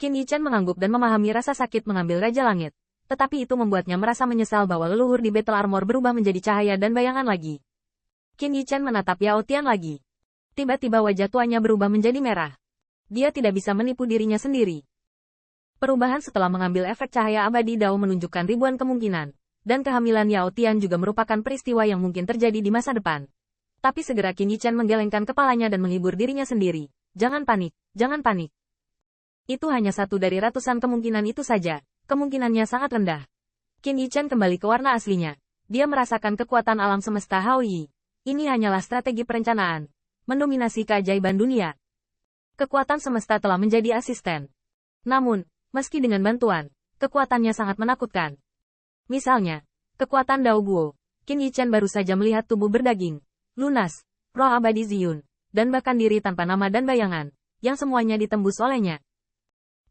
Qin Yichen mengangguk dan memahami rasa sakit mengambil Raja Langit. Tetapi itu membuatnya merasa menyesal bahwa leluhur di Battle Armor berubah menjadi cahaya dan bayangan lagi. Qin Yichen menatap Yao Tian lagi. Tiba-tiba wajah tuanya berubah menjadi merah. Dia tidak bisa menipu dirinya sendiri. Perubahan setelah mengambil efek cahaya abadi Dao menunjukkan ribuan kemungkinan. Dan kehamilan Yao Tian juga merupakan peristiwa yang mungkin terjadi di masa depan. Tapi segera Qin Yichen menggelengkan kepalanya dan menghibur dirinya sendiri. Jangan panik, jangan panik. Itu hanya satu dari ratusan kemungkinan itu saja. Kemungkinannya sangat rendah. Qin Yichen kembali ke warna aslinya. Dia merasakan kekuatan alam semesta Hao Yi. Ini hanyalah strategi perencanaan. Mendominasi keajaiban dunia. Kekuatan semesta telah menjadi asisten. Namun, meski dengan bantuan, kekuatannya sangat menakutkan. Misalnya, kekuatan Dao Guo. Qin Yichen baru saja melihat tubuh berdaging, lunas, roh abadi Ziyun, dan bahkan diri tanpa nama dan bayangan, yang semuanya ditembus olehnya.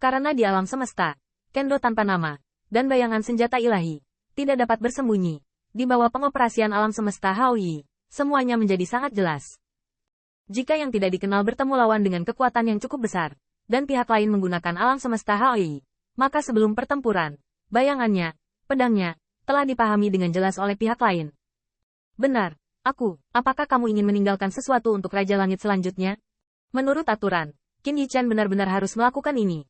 Karena di alam semesta, Kendo tanpa nama, dan bayangan senjata ilahi, tidak dapat bersembunyi. Di bawah pengoperasian alam semesta Hao Yi, semuanya menjadi sangat jelas. Jika yang tidak dikenal bertemu lawan dengan kekuatan yang cukup besar, dan pihak lain menggunakan alam semesta Hao Yi, maka sebelum pertempuran, bayangannya, pedangnya, telah dipahami dengan jelas oleh pihak lain. Benar, apakah kamu ingin meninggalkan sesuatu untuk Raja Langit selanjutnya? Menurut aturan, Qin Yichen benar-benar harus melakukan ini.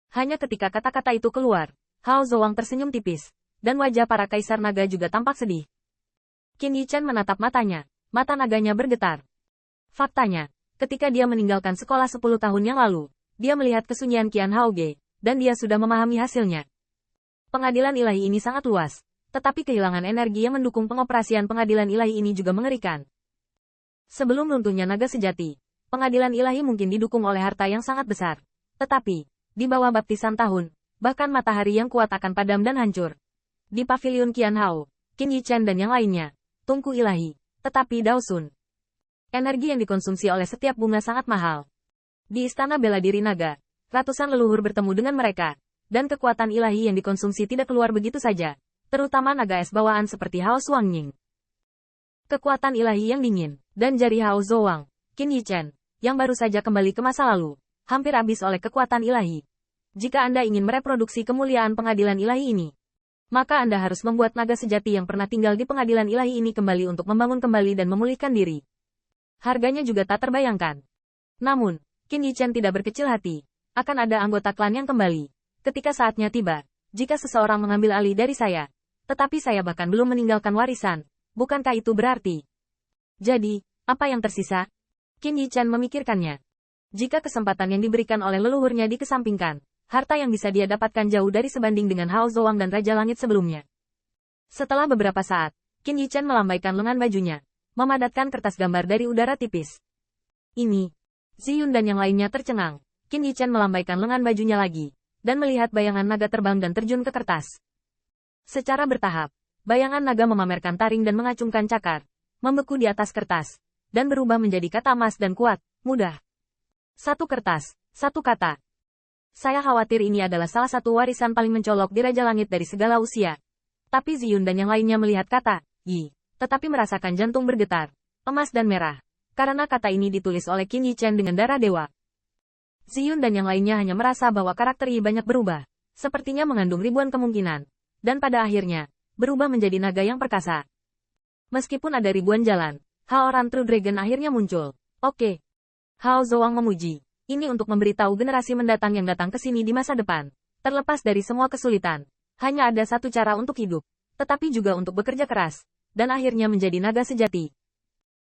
Hanya ketika kata-kata itu keluar, Hao Zouang tersenyum tipis, dan wajah para kaisar naga juga tampak sedih. Qin Yichen menatap matanya, mata naganya bergetar. Faktanya, ketika dia meninggalkan sekolah 10 tahun yang lalu, dia melihat kesunyian Qian Hao Ge, dan dia sudah memahami hasilnya. Pengadilan ilahi ini sangat luas, tetapi kehilangan energi yang mendukung pengoperasian pengadilan ilahi ini juga mengerikan. Sebelum runtuhnya naga sejati, pengadilan ilahi mungkin didukung oleh harta yang sangat besar. Tetapi, di bawah baptisan tahun, bahkan matahari yang kuat akan padam dan hancur. Di pavilion Qian Hao, Qin Yichen dan yang lainnya, tungku ilahi, tetapi Dao Sun. Energi yang dikonsumsi oleh setiap bunga sangat mahal. Di istana bela diri naga, ratusan leluhur bertemu dengan mereka, dan kekuatan ilahi yang dikonsumsi tidak keluar begitu saja, terutama naga es bawaan seperti Hao Suangying. Kekuatan ilahi yang dingin, dan jari Hao Zouang, Qin Yichen, yang baru saja kembali ke masa lalu, hampir habis oleh kekuatan ilahi. Jika Anda ingin mereproduksi kemuliaan pengadilan ilahi ini, maka Anda harus membuat naga sejati yang pernah tinggal di pengadilan ilahi ini kembali untuk membangun kembali dan memulihkan diri. Harganya juga tak terbayangkan. Namun, Qin Yichen tidak berkecil hati. Akan ada anggota klan yang kembali. Ketika saatnya tiba, jika seseorang mengambil alih dari saya, tetapi saya bahkan belum meninggalkan warisan, bukankah itu berarti? Jadi, apa yang tersisa? Qin Yichen memikirkannya. Jika kesempatan yang diberikan oleh leluhurnya dikesampingkan, harta yang bisa dia dapatkan jauh dari sebanding dengan Hao Zouang dan Raja Langit sebelumnya. Setelah beberapa saat, Qin Yichen melambaikan lengan bajunya, memadatkan kertas gambar dari udara tipis. Ini, Ziyun dan yang lainnya tercengang. Qin Yichen melambaikan lengan bajunya lagi, dan melihat bayangan naga terbang dan terjun ke kertas. Secara bertahap, bayangan naga memamerkan taring dan mengacungkan cakar, membeku di atas kertas, dan berubah menjadi kata emas dan kuat, mudah. Satu kertas, satu kata. Saya khawatir ini adalah salah satu warisan paling mencolok di Raja Langit dari segala usia. Tapi Ziyun dan yang lainnya melihat kata Yi, tetapi merasakan jantung bergetar, emas dan merah, karena kata ini ditulis oleh Qin Yichen dengan darah dewa. Ziyun dan yang lainnya hanya merasa bahwa karakter Yi banyak berubah, sepertinya mengandung ribuan kemungkinan, dan pada akhirnya, berubah menjadi naga yang perkasa. Meskipun ada ribuan jalan, Haoran True Dragon akhirnya muncul. Oke. Hao Zouang memuji. Ini untuk memberitahu generasi mendatang yang datang ke sini di masa depan. Terlepas dari semua kesulitan, hanya ada satu cara untuk hidup, tetapi juga untuk bekerja keras, dan akhirnya menjadi naga sejati.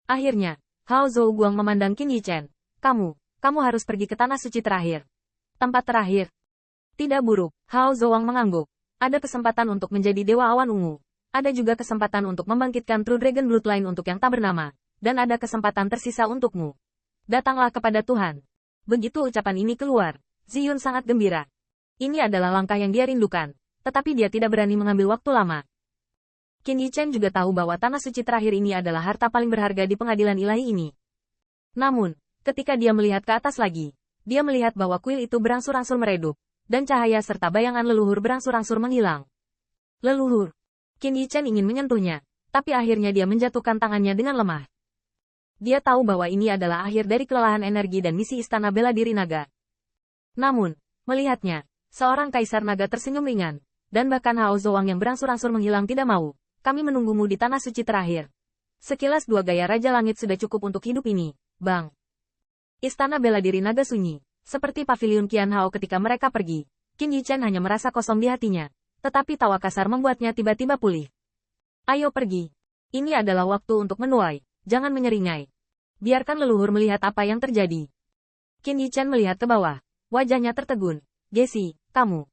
Akhirnya, Hao Zouguang memandang Qin Yichen. Kamu harus pergi ke tanah suci terakhir. Tempat terakhir. Tidak buruk, Hao Zouang mengangguk. Ada kesempatan untuk menjadi dewa awan ungu. Ada juga kesempatan untuk membangkitkan True Dragon Bloodline untuk yang tak bernama. Dan ada kesempatan tersisa untukmu. Datanglah kepada Tuhan. Begitu ucapan ini keluar, Ziyun sangat gembira. Ini adalah langkah yang dia rindukan, tetapi dia tidak berani mengambil waktu lama. Qin Yichen juga tahu bahwa tanah suci terakhir ini adalah harta paling berharga di pengadilan ilahi ini. Namun, ketika dia melihat ke atas lagi, dia melihat bahwa kuil itu berangsur-angsur meredup, dan cahaya serta bayangan leluhur berangsur-angsur menghilang. Leluhur. Qin Yichen ingin menyentuhnya, tapi akhirnya dia menjatuhkan tangannya dengan lemah. Dia tahu bahwa ini adalah akhir dari kelelahan energi dan misi istana bela diri naga. Namun, Melihatnya, seorang kaisar naga tersenyum ringan, dan bahkan Hao Zhuang yang berangsur-angsur menghilang tidak mau. Kami menunggumu di tanah suci terakhir. Sekilas dua gaya Raja Langit sudah cukup untuk hidup ini, Bang. Istana bela diri naga sunyi, seperti paviliun Qian Hao ketika mereka pergi. Qin Yichen hanya merasa kosong di hatinya, tetapi tawa kasar membuatnya tiba-tiba pulih. Ayo pergi. Ini adalah waktu untuk menuai, jangan menyeringai. Biarkan leluhur melihat apa yang terjadi. Qin Yichen melihat ke bawah, wajahnya tertegun. Gesi, kamu.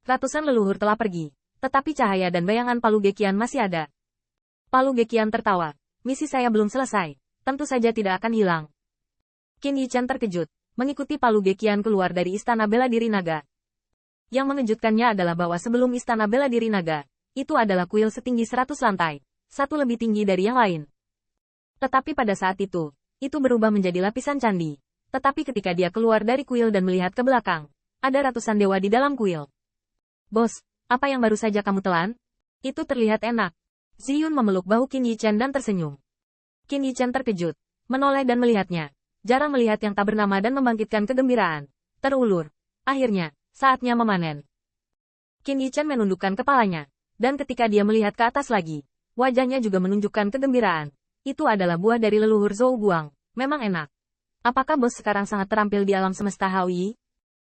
Ratusan leluhur telah pergi, tetapi cahaya dan bayangan Palu Gekian masih ada. Palu Gekian tertawa. Misi saya belum selesai, tentu saja tidak akan hilang. Qin Yichen terkejut, mengikuti Palu Gekian keluar dari Istana Bela Diri Naga. Yang mengejutkannya adalah bahwa sebelum Istana Bela Diri Naga, itu adalah kuil setinggi 100 lantai, satu lebih tinggi dari yang lain. Tetapi pada saat itu berubah menjadi lapisan candi. Tetapi ketika dia keluar dari kuil dan melihat ke belakang, ada ratusan dewa di dalam kuil. Bos, apa yang baru saja kamu telan? Itu terlihat enak. Ziyun memeluk bahu Qin Yichen dan tersenyum. Qin Yichen terkejut, menoleh dan melihatnya. Jarang melihat yang tak bernama dan membangkitkan kegembiraan. Terulur. Akhirnya, saatnya memanen. Qin Yichen menundukkan kepalanya. Dan ketika dia melihat ke atas lagi, wajahnya juga menunjukkan kegembiraan. Itu adalah buah dari leluhur Zhou Guang. Memang enak. Apakah bos sekarang sangat terampil di alam semesta Hao Yi?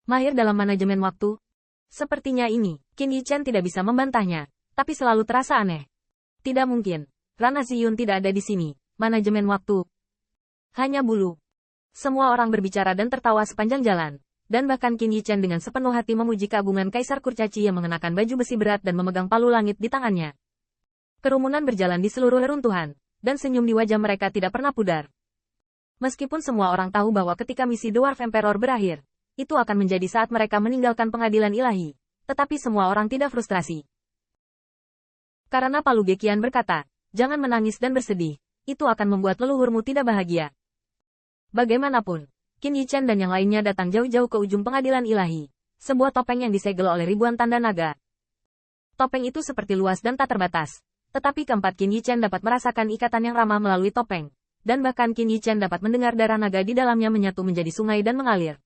Mahir dalam manajemen waktu? Sepertinya ini, Qin Yichen tidak bisa membantahnya, tapi selalu terasa aneh. Tidak mungkin, Rana Ziyun tidak ada di sini, manajemen waktu. Hanya bulu. Semua orang berbicara dan tertawa sepanjang jalan, dan bahkan Qin Yichen dengan sepenuh hati memuji keagungan Kaisar Kurcaci yang mengenakan baju besi berat dan memegang palu langit di tangannya. Kerumunan berjalan di seluruh reruntuhan, dan senyum di wajah mereka tidak pernah pudar. Meskipun semua orang tahu bahwa ketika misi Dwarf Emperor berakhir, itu akan menjadi saat mereka meninggalkan pengadilan ilahi, tetapi semua orang tidak frustrasi. Karena Palu Gekian berkata, jangan menangis dan bersedih, itu akan membuat leluhurmu tidak bahagia. Bagaimanapun, Qin Yichen dan yang lainnya datang jauh-jauh ke ujung pengadilan ilahi, sebuah topeng yang disegel oleh ribuan tanda naga. Topeng itu seperti luas dan tak terbatas, tetapi keempat Qin Yichen dapat merasakan ikatan yang ramah melalui topeng, dan bahkan Qin Yichen dapat mendengar darah naga di dalamnya menyatu menjadi sungai dan mengalir.